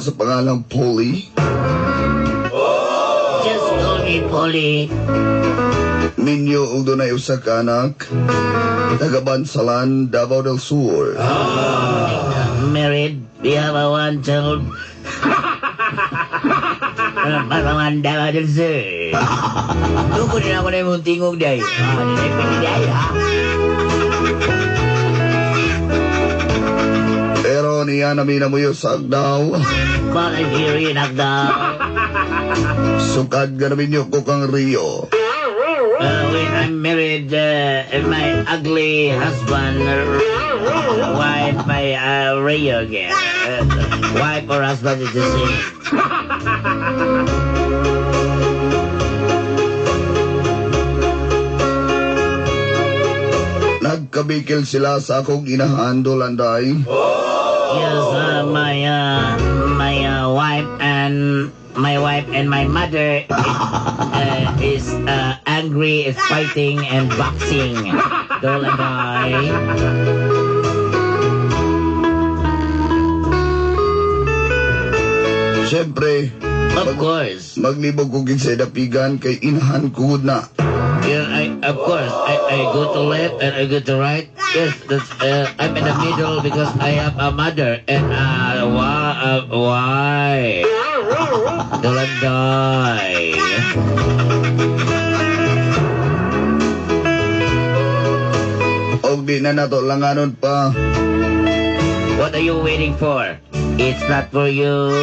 sa pangalang Polly. Just call me Polly. Ninyo og dunay usa ka anak. Taga-Bansalan, Davao del Sur. Married. We have a one child. Pasangan Davao del Sur. Tungkol din ako na yung tingog day. Hindi pwede day, ha? Pero niya namin mo yung sagdaw. Bakit hindi nagdaw? Sukad ka namin yung kukang Rio. When I'm married, my ugly husband, wife, my Rio again. Wife or husband is the same. Nagkabikil sila sa akong inahandol, Anday. Yes, my wife and my mother is angry, is fighting and boxing. Dol and I. Siyempre, Of course. maglibog ko gid sa dapigan kay inahan ko na. Yeah, of course. I go to left and I go to right. Yes, that's, I'm in the middle because I have a mother and why? Dalanday. Og di na nato langanon pa. What are you waiting for? It's not for you.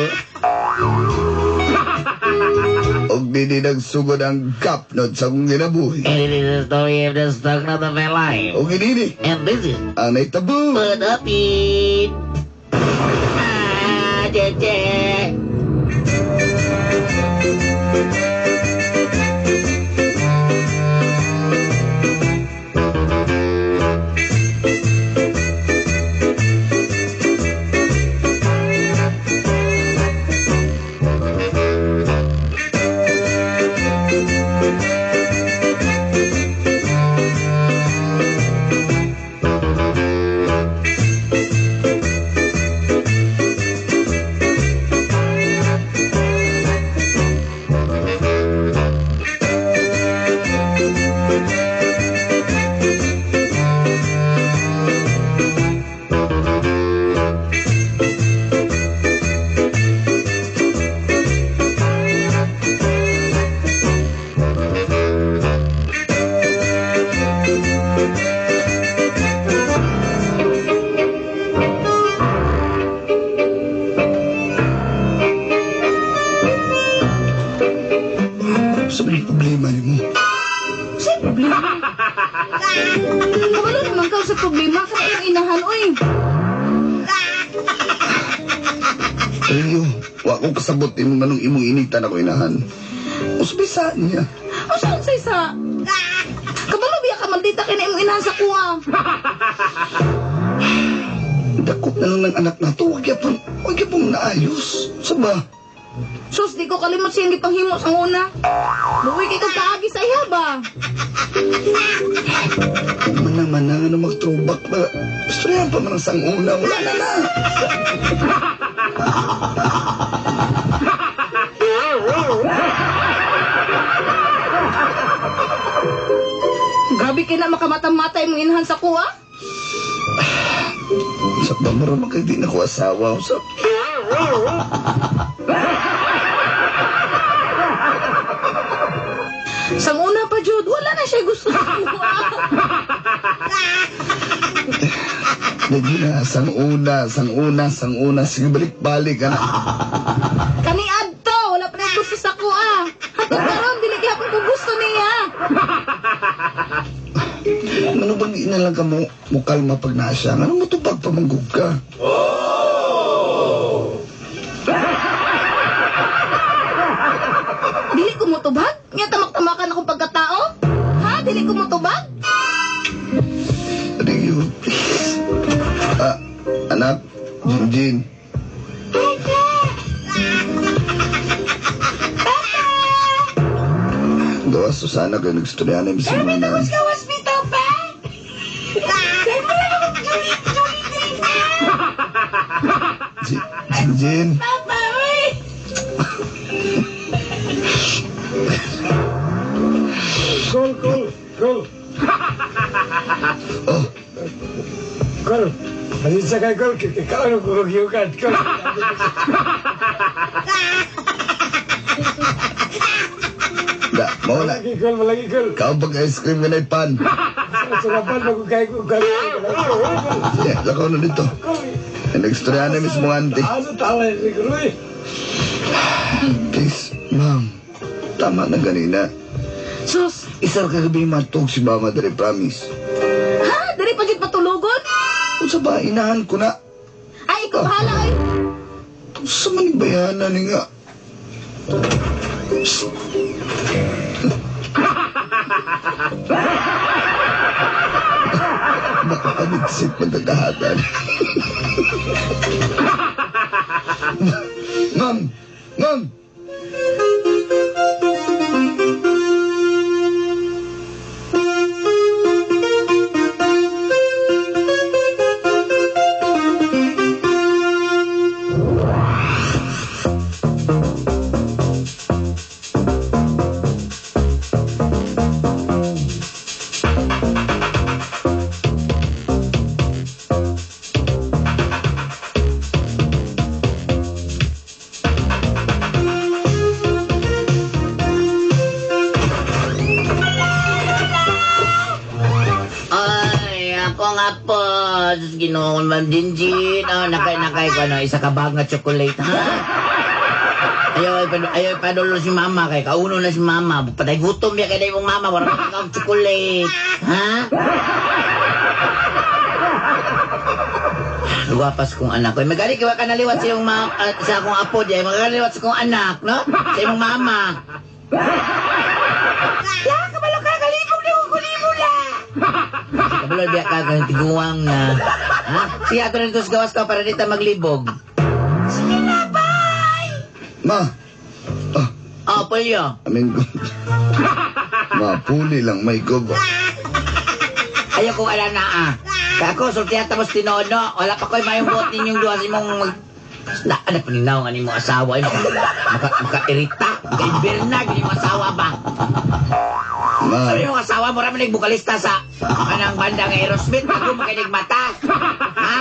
Og di nagsugod ang kapnod sa akong ginabuhi. And it is the story of the stock of my life. Og ini And this is ang naitabu. Put Up It. Jeje. Sabi problema ni mo. Sa problema? Kabalo naman ka sa problema ka yung inahan, oy. Rio, wa ko kasabot imong nanong imong initan ako inahan. Usbisa niya. O saan sa isa? Kabalo biya ka maldita kay na imong inahan sa kuha. Dakot na lang ng anak nato. Huwag yapong naayos. Saba? Sus, di ko kalimot siyang gipanghimo sa una. Luwi kay kong kaagi sa iya ba? Manang-manang na mag-throwback ba? Gusto niya pa man ang sanguna. Wala na. Grabe kay na makamata-mata imong inahan sa kuha. Sa pamara kay di na ko asawa. Usap. Sang una pa, Jud, wala na siya gusto sa kuha. Lagi na, sang una. Sige, balik-balik ka na. Kani adto, wala pa na gusto sa kuha. Hatod karon dili gyapon ko gusto niya. Ano bang inalang ka mo kalma pag nasa? Ano mo ito pagpamanggog ka? Dili ko motubag? Nya tamak-tamakan akong pagkatao? Ha? Dili ko motubag? Rio, please. Anak, Jinjin. Gawa Susana kayo nagstorya na yung simana. Ka hospital pa? Jinjin. Papa, Kol. Oh, Kol. Malis ka, Kol. Kikaano ko magyukan, Kol. mawala. Malagi, Kol. Kau bag ice cream ganay pan. Sarapan, magkakay ko, Kol. Sige, lakaw na dito. Nag-istorya na mismo auntie. Ano tala yung siguro eh? Please, ma'am. Tama na ganina. Sus! Isar kagabi matog si mama dari promise. Ha? Dari pagit patulugon? Kung sa ba, inahan ko na. Ay, ikaw bahala ay. Sa manigbayanan ni nga. Nakapanigsip magkakahatan. Ma'am! Ma'am! Apo, Ginoo, Ma'am Jinjin. Nakay ko, isa ka bag nga chocolate, ha? Ayaw ipadulo si mama, kay kauno na si mama. Patay gutom ya kay mong mama, wala ka kang chocolate, ha? Luwapas kong anak ko. Magaling ka naliwat sa iyong sa akong apo, diya. Magaliwat sa kong anak, no? Sa iyong mama. Kabalo ka, kalibog na kulibog na. Kabalo biya ka, tiguang na. Ha? Siya ato na ito sa gawas ka para dito maglibog. Sige na, bye! Ma! Oh, Polyo. Amin ko. Mapuli lang may gobo. Ayaw kong alam na, Kaya ako, sultihan tapos tinono. Wala pa ko'y mayong buot ninyong duwa sa imong ano paninaw nga ni mong asawa. Maka-irita. Maka-ibirnag ni mong asawa ba? Ma! Sabi mong asawa mo raman nagbukalista sa kanang bandang Aerosmith. Bago makinig mata. Ha?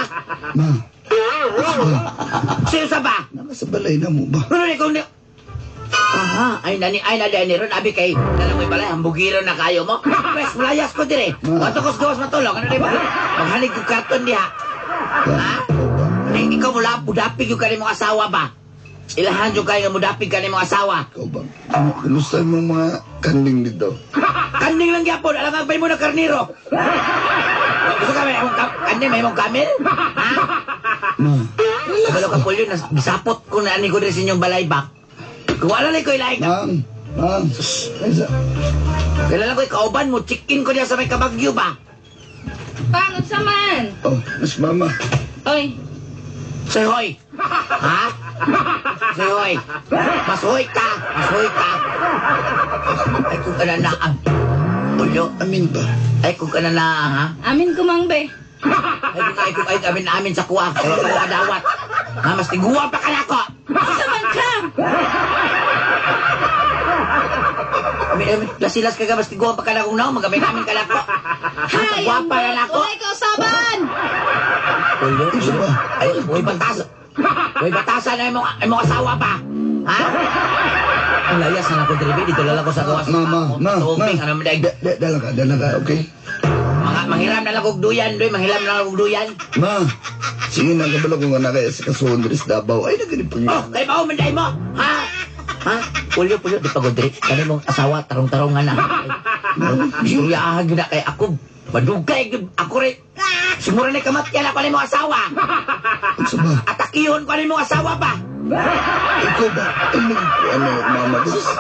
Ma! Sino sa ba? Nakasabalay na mo ba? Ano ni kung ni... Aha, ay nani ron abi kay dala mo'y balay hambugiro na kayo mo. Pwes mulayas ko dire. Wato ko gawas matulog ano di ba? Maghalig ko karton diha. Ha? Ay ikaw mula budapig yung kanimong asawa ba? Ilahan yung kayo mudapig kanimong asawa. Ikaw ba? Kanusta mo mga kanding dito? Kanding lang gyapon, alam nga mo na karniro. Gusto ka may kanding may mong kamel? Ha? Ma! Kabalo ka Polyo, bisapot ko na ani ko rin sa inyong balay ba? Kung wala lang ko ilaik na. Ma'am! Ma'am! Kailan ko ikauban mo, chicken ko niya sa may kabagyo ba? Pangot sa man. Oh, mas mama. Oy. Say hoy! Ha? Say hoy! Mas hoy ka! Mas hoy ka! Ay kung ka na na, Polyo, Amin ba? ay kung ka na na, ha? Amin kumangbe. Ay kung amin sa kuwa, kaya ka kadawat. Ha, mas tiguwa pa ka na ko! Asa man ka? Lasilas ka ka, mas tiguwa pa ka na kung naong, magabay namin ka na ko. Hay, Guwapa na na ko. Ulay ka usaban. Polyo, Isa ba? ay, may batasan. May batasan na imong asawa pa. Ha? Ang layas na ako, Dribi. Dito lang ako sa gawas. Ma! Tumping, ano mo dahil. Dala ka, okay? Manghiram na lang kong duyan, doy. Manghiram na lang kong duyan. Ma! Sige na, kabalo ko nga na kaya sa kasundris Davao. Ay, naganip Oh, kay ba manday mo? Ha? Ha? Pulyo, di pa Godri. Kani mong asawa, tarong-tarong nga na. Suryahan na kay ako. Madugay, ako rin. Simura na kamatyan ako ni mong asawa. Ano ba? Atakihon ko ni mong asawa ba? Ikaw ba? Ano, mama?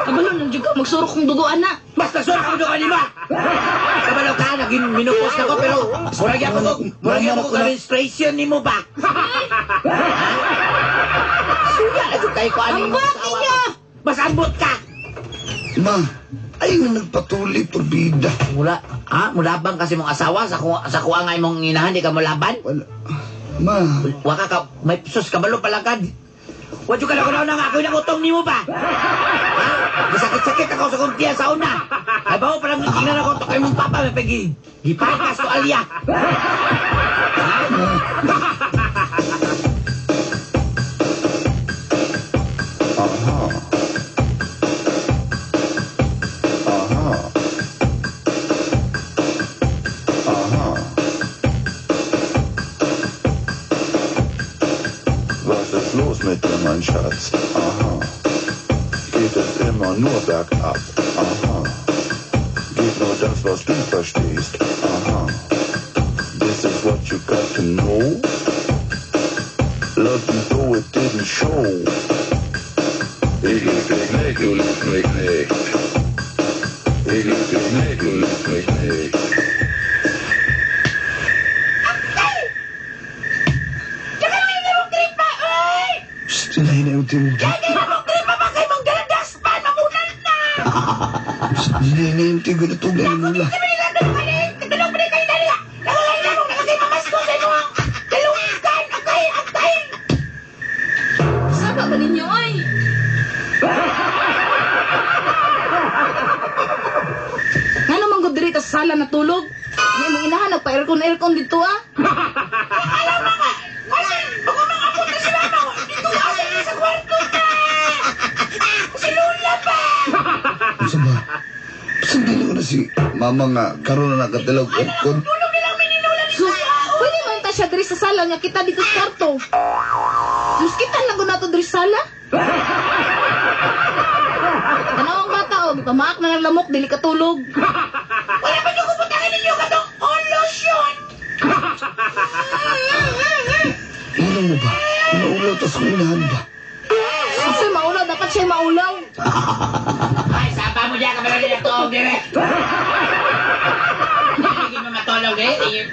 Kabalo nang juga magsurok kong dugo ana. Mas nagsurak ako doon kanima! Kabalo ka, naging minupos na ko, pero murag ako kong administration ni mo ba? Suya na doon kayo ko ano yung asawa ko. Mas ambot ka! Ma! Ay, nga nagpatuloy por bida. Mulabang kasi mong asawa sa kuha nga mong inahan, di ka mulaban? Wala. Ma! Waka ka, may sus, kabalo pala ka. Wadyo ka na ko na ako yung utong ni mo ba? Ha? Masakit-sakit ako sa kuntiya sa una. Ay ba mo parang Kinara ko to kay mong papa, may pagi. Gipakas to alya. Was ist los mit dir, mein Schatz? Aha. Geht es immer nur bergab? Aha. Geht nur das, was du verstehst? Aha. This is what you got to know. Love you though it didn't show. Ich lieb dich nicht, du liebst mich nicht. Ich lieb dich nicht, du liebst mich nicht. Sinahin na yung timog. Sinahin na yung timog na tugay ng mula. Saba ba ninyo ay? Nga naman ko diri ta sa sala natulog. Hindi mo inahan, nagpa-aircon dito ah. Sa ba? Saan dili ko na si mama nga karoon na nakatilaw aircon? So, pwede man ta siya diri sa sala nga kita dito sa kwarto. Sus kita lang ko nato diri sa sala. Tanawang bata o, gipamaak na ng lamok, dili katulog. Wala pa niyo kuputangin ninyo katong on lotion. Ulang mo ba? Naulaw tas kuminahan ba? Kasi maulaw, dapat siya maulaw. Ay, sapa mo diyan, kamera din ito, dire. Ilalagin mo matulog,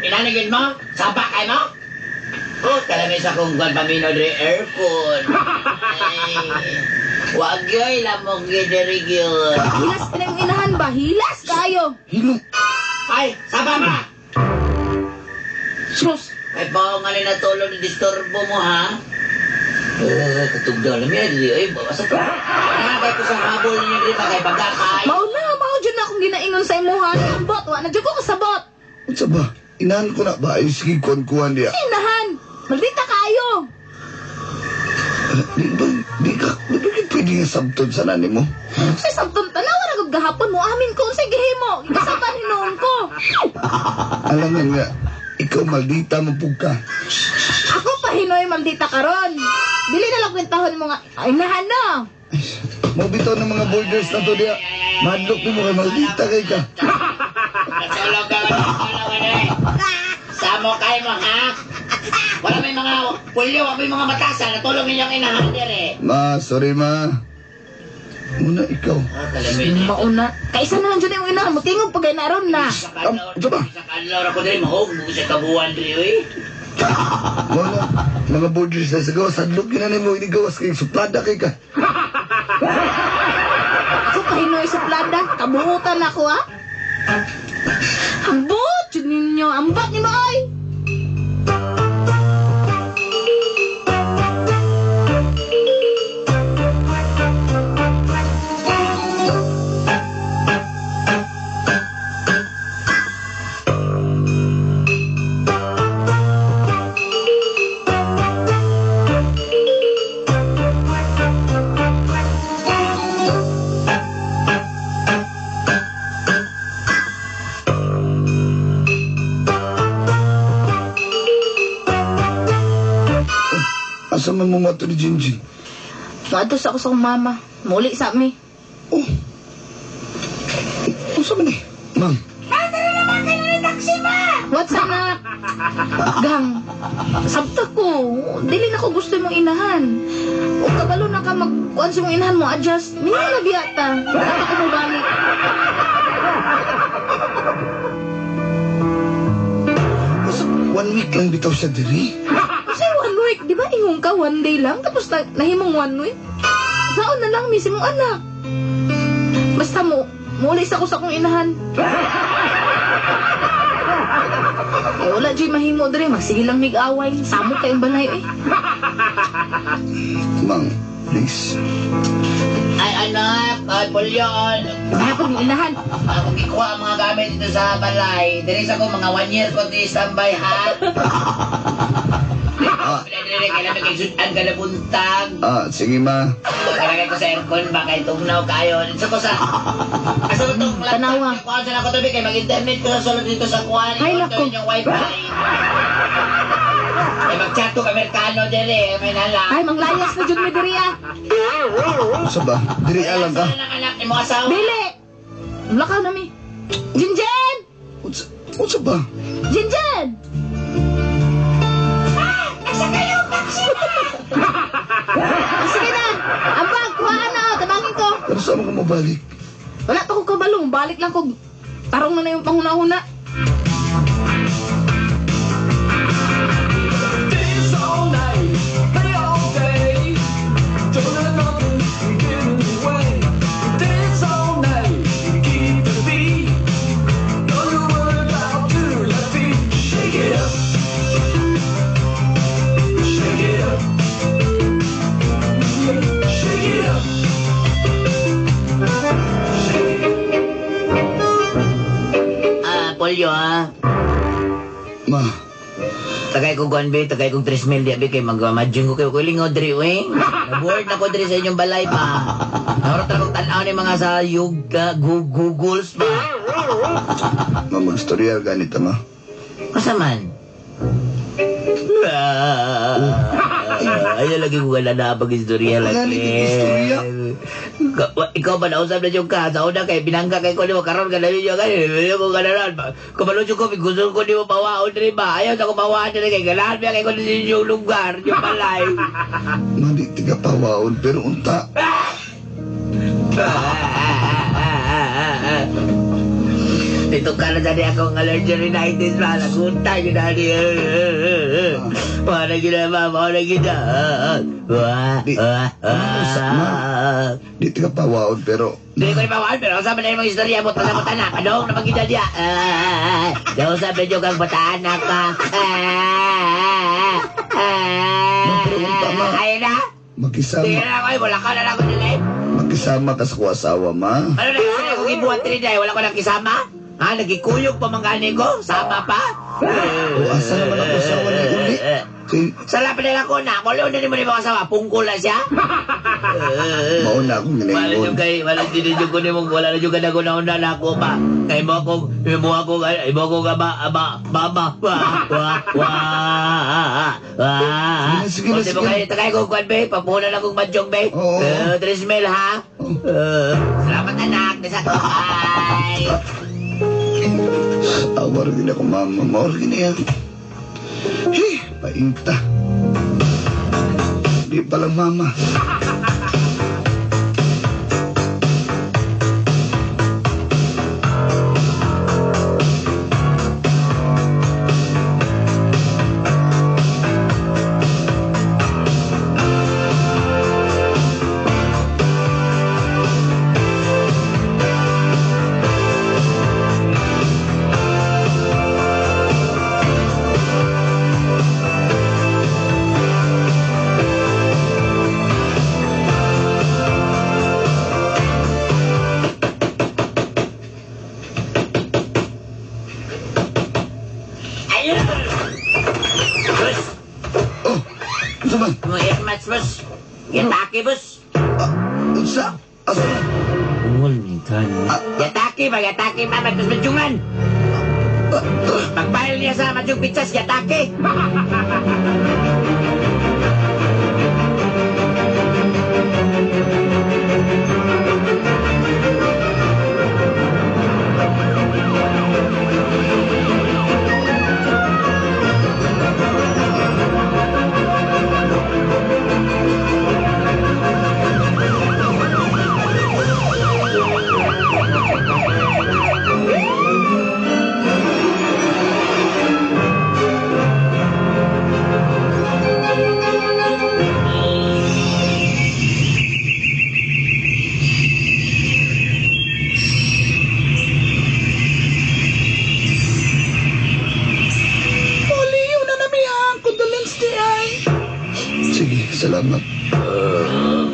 ilalagin mo, sapa kayo mo. Oh, talamis akong guwan pamino dire, aircon. Ay, wag yoy, lamog yun, dire yun. Hilas ka na yung inahan ba? Hilas kayo. Hilong. Ay, sapa mo. Sus, Ay, baka nga na tulog, disturbo mo, ha? Katugdaw lang yan, ay, basta ka. Nakakay ko sa habol niya dito, kay pagkakay. mao dyan na akong ginaingon sa imuhan. Ang bot, wa na dyan ko kasabot. Sa ba? Inahan ko na ba? Ay, sige, kuhan diya. Inahan, maldita kayo. Di ka pwede nga sabtod sa nani mo. Sa sabton tanawa na kag gahapon mo, amin ko sa gihimo. Ikasaban hinuon ko. Alam mo nga, ikaw maldita mo po ka. Ako pa hinoy maldita karon. Dili na lang kwentahon mo nga, ay nahan na. Mabitaw ng mga boulders na to diya. Madlok mo kay maldita kay ka. Natulog ka, Samo kayo mo, ha? Wala may mga pulyo, wala may mga matasa, natulog ninyong inahandir, Ma, sorry ma. Muna ikaw. Mauna. Kaisa na lang dyan yung inahan mo, tingog pagay na ron na. Sa kanlaw ako din, mahog, mo sa kabuhan rin, Muna, mga boulders na sa gawas. Hadlok yun na mo inigawas kay suplada kay ka. Ako pa hinoy sa plada, kabuhutan ako ha. Ambot, yun ninyo, ambot ni mo ay. Asa man mo mato ni Jinjin? Matos ako sa akong mama. Muli sa mi. Oh. Asa man eh? Mang. What's up na? Gang, sabta ko. Dili na ko gusto mong inahan. O kabalo na ka mag-kuhan sa mong inahan mo, adjust. Minyo na biyata. Dapat ako mo balik. Asa, 1 week lang bitaw siya diri. Kasi 1 week, di ba ingon ka 1 day lang? Tapos nahimong 1 week? Saon na lang, misi mong anak. Basta mo, mulis ako sa akong inahan. Eh, wala dyan mahimo dre, magsige lang mig-away. Samo kayong balay eh. Mang, please. Ay, anak, ay, Pulyon. Hapon yung inahan. Ako gikuha ang mga gamit dito sa balay. Diris ako, mga 1 year ko di standby, ha? Pinadiri, kailangan kay sudan ka na buntag. Sige ma. Kalagay ko sa aircon, baka itugnaw kayo. Dito ko sa... Asa ko itong laptop. Tanawa. Kuhaan sa ako tabi, kay mag-internet ko sa sulod dito sa kuhaan. Ay, naku. Yung wifi. Ay, mag-chat ko Amerikano dire, may nala. Ay, manglayas na jud mi diri ah. Unsa ba? Diri alang ka. Saan ang anak ni mo asawa? Dili. Lakaw na mi. Jinjen! Unsa ba? Jinjen! Sige na. Ambag, kuhaan na. Tabangin ko. Pero saan mo mabalik? Wala pa ko kabalong. Balik lang ko. Tarong na na yung panghuna-huna. Dance all night, play all day. Don't let nothing get in the way. Dance all night, keep the beat. Don't you worry about to your feet. Shake it up. Shake it up. Shake it up. Polyo, ha? Ma, Tagay ko guan be, tagay kong 3 mil di abi kay magmadyong ko kayo ko lingod diri we. Naboard na ko diri sa inyong balay pa. Narot akong tanaw ni mga sa Googles pa. ma magstorya ganito ma. Asa man? Ayaw lagi ko na pag-istorya lagi. Wala lagi istorya. Ikaw ba nausap na yung ka? Sa una kay binangga kay ko di mo karoon ka na ninyo kay. Hindi mo ka na ron. Kamalot yung ko, gusto ko di mo pawaon rin ba? Ayaw na ko pawaon rin kay galahan kay ko na yung lugar, yung balay. Ma, di tiga pawaon, pero unta. Dito ka na dali akong allergy rhinitis pa. Naguntay ko na di. Mga gina, mga gina. Di tiga pawaon, pero... Hindi ko ipawahan, pero usap na yung mga istorya mo, tasamot anak. Anong namagina diya? Nausap na yung kang bata anak ka. Pero unta ma, Ayun na. Sige makisama. na ako, wala ka na lang ako nila. Makisama ka sa kuwasawa, ma. Ano na gusto niya kung ibuhat rin dahil wala ko nang kisama? Ha? Nagkikuyog pa mangani ko? Sama pa? O, asa naman ang kuwasawa ni Uli? Kay, Sa lapit na lang ko na. Kung ano mo ni mga asawa, pungkol na siya? mauna akong Wala ginengon. yung kay, wala din yung kunin mong, wala na yung kanagunauna na ako pa. Kay mo ako Sige na, sige na, Mo sige kayo, takay ko, kwan, be. Papunan akong madyong, be. Oo. 3 mil, ha? Salamat, anak. Nasa ko. Bye. Awar gina ko, mama. Maor gina yan. Painta. Di palang mama. Ayun! Bus! Oh, unsa man? Mga earmats, bus! Yatake, bus! Unsa? Asa man? Yatake ba? Yatake ba? Ba't mas madyungan? Pagpahil niya sa madyong pizzas, yatake!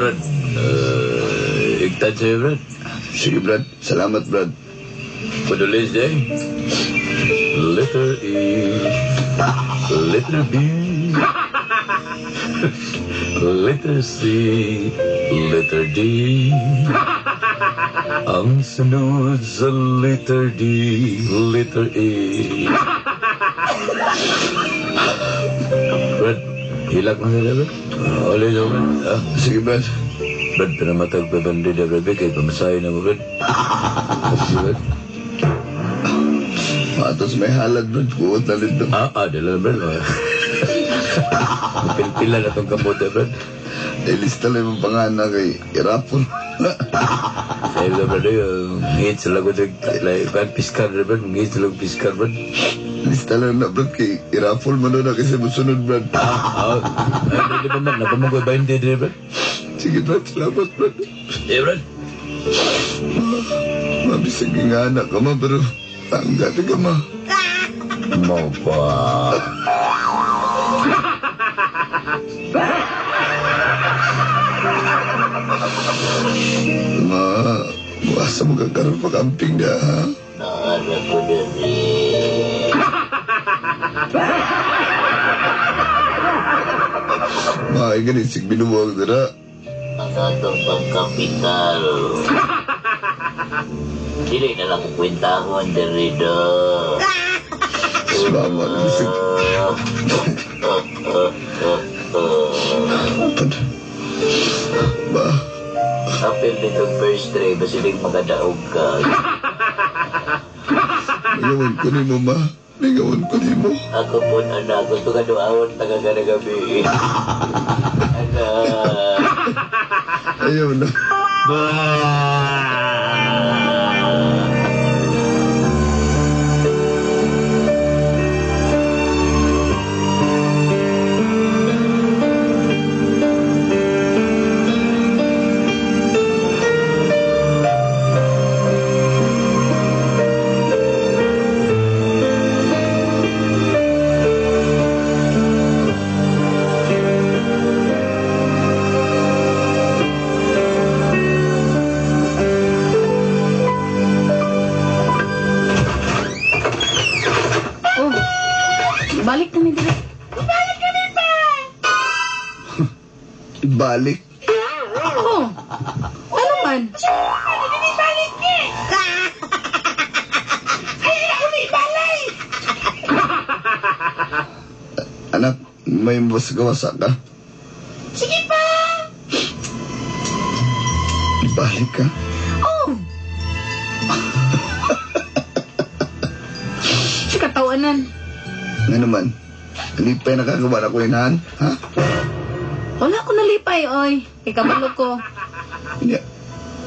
Brad. Igtan sa'yo, Brad. Sige, Brad. Salamat, Brad. Padulis day. Letter E. Letter B. Letter C. Letter D. Ang sunod sa letter D. Letter E. Brad, hilak mo nila, Brad. Oli na, Brad. Sige, Brad. Brad, pinamatag pa bandi na, Brad. Kaya pamasahin na mo, Brad. Sige, Brad. Matos may halad, Brad. Kuot na rin doon. Dala, Brad. Pilpila na itong kamote, Brad. Ilista lang yung pangalan kay Irapon. Sabi na, Brad, ngit sila ko kan piskar, Brad. Ngit sila ko piskar, Brad. Lista lang na, Brad, kay Irapon man na kasi musunod, Brad. Di ba, Brad? Napamogoy ba hindi, Brad? Sige, Brad. Salamat, Brad. Brad. Mabisag nga anak ka, ma, pero tanggat ka, ma. Mau pa. Ma, buasa mo kakaroon pag-amping na, ha? Nara ko dali. Ma, ay ganit, sig binuwag na. Ang atong pangkapital. Dili na lang kwenta ko ang derido. Salamat, bisag. Ba, Apil nitong first tray, basilig magadaog ka. ligawan ko ni mo, ma. Ligawan ko ni mo. Ako po, anak, gusto ka doawon tagaga na gabi. Anak. Ayaw na. Oh, balik na ni Dire. Balik. Oh, ano man? Anak, may mas-gawasa ka? Sige pa! Balik ka? Oh! Si katawanan. Nga naman, nalipay nakagawa na ko inahan, ha? Wala ko nalipay, oy. Ikabalo ko. Hindi.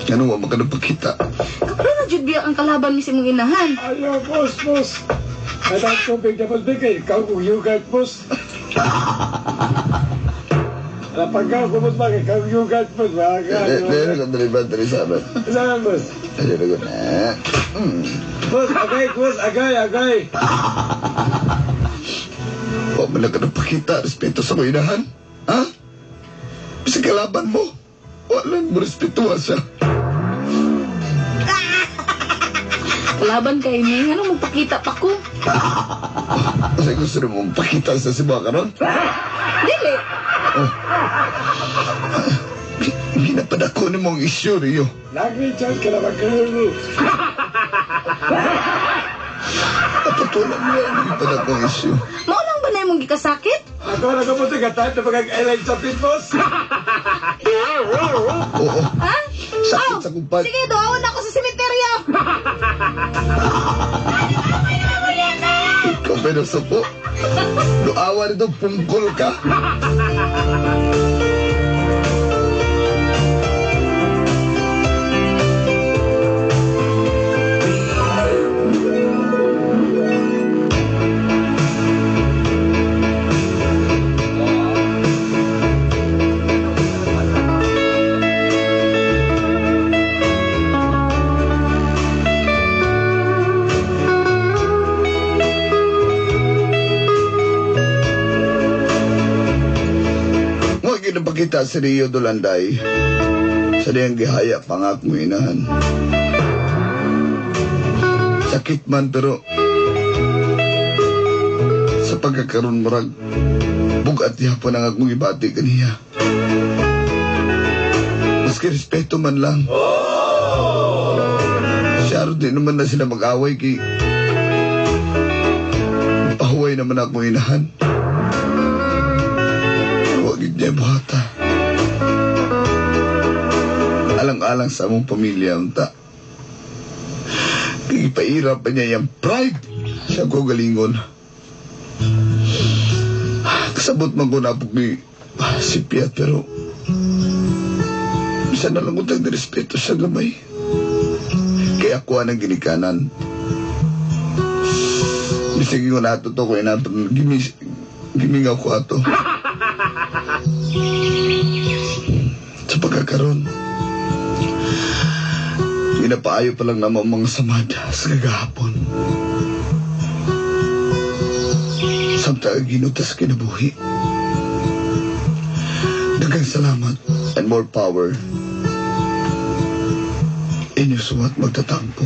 Ano wa magkadapagkita? Kapalo na jud biya ang kalaban ni si mong inahan. Ayaw, boss, boss. Anak ko, bigyan bigay. Ikaw uyugat, boss. Lapag ka, kumot ba? Ikaw uyugat, boss. Dahil ka dali sa amin. Saan, boss? Dahil ko na. Boss, agay, boss. Agay. Wa man nakadapagkita, respeto sa ko inahan, ha? Bisa kalaban mo. Wala mo respetuwa siya. Kalaban kay ni, ano magpakita pa ko? Kasi gusto rin mong pakita sa Cebu karon. Dili. Ginapadako ni mong isyu, Rio. Lagi dyan ka na magkaroon. Patutunan mo yan, ginapadako ang isyu. Mao lang ba na imong gikasakit? Ako na kamuti ka tayo na pagkag-airline sa pit, boss. Oo, Ha? sakit sa kumpad. Sige, doon ako sa sementeryo. Ikaw ba nasa po? Doawa nito, pungkol ka. Nakita si Rio Dolanday sa diyang gihaya pa nga akong inahan. Sakit man pero sa pagkakaroon marag bugat niya po nang akong ibati kaniya. Maski respeto man lang. Siya rin din naman na sila mag-away kay pahuway naman akong inahan. Huwag niya buhata. Alang-alang sa among pamilya unta. Ipairap pa niya yung pride sa ko galingon. Kasabot man ko na po ni si Piat pero bisa na lang utang respeto sa gamay. Kaya ako ang ginikanan. Bisagi ko na ito to ko inaton gimingaw ko ato. Sa pagkakaroon pinapaayo pa lang naman mga samada sa kagahapon. Samtang ginutas kinabuhi. Daghang salamat and more power. Inyo suwat magtatampo.